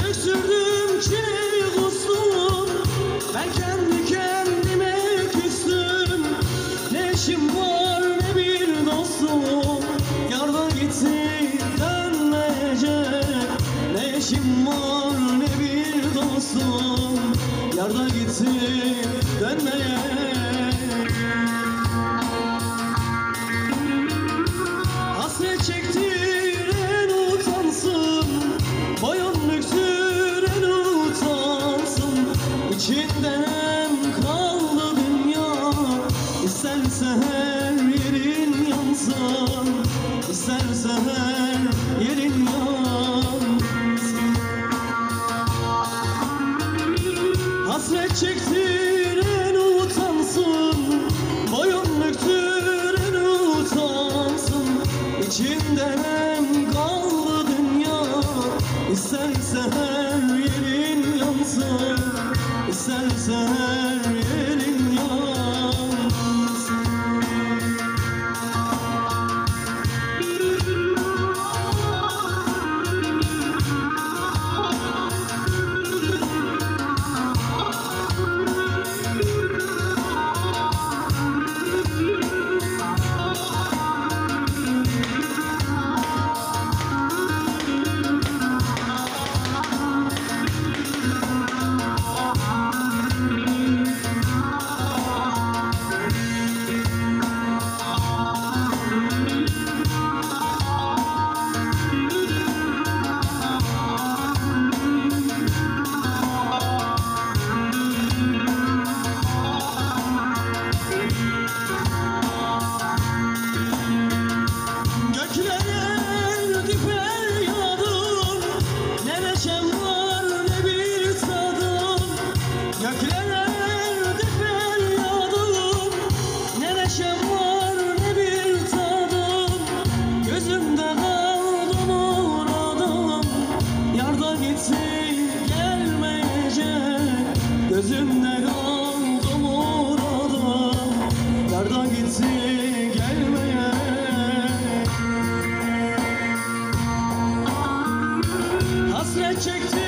Öksürdüm ki kustum, ben kendi kendime küstüm. Ne işim var ne bir dostum, yardan gitti dönmeyecek. Ne işim var ne bir dostum, yardan gitti dönmeyecek. Hasret çektiren utansın, boyun büktüren utansın. İçinden kaldı dünya, isterse her yerin yansın, isterse her yerin yansın. Hasret çektiren utansın, boyun büktüren utansın. İçinden kaldı dünya, isterse her yerin yansın, isterse her yerin yansın. Göklerdi feryadım, ne neşem var ne bir tadım. Gözümde kaldı muradım, yarda gitti gelmeyecek. Gözümde kaldı muradım, yarda gitti gelmeyecek. Hasret çekti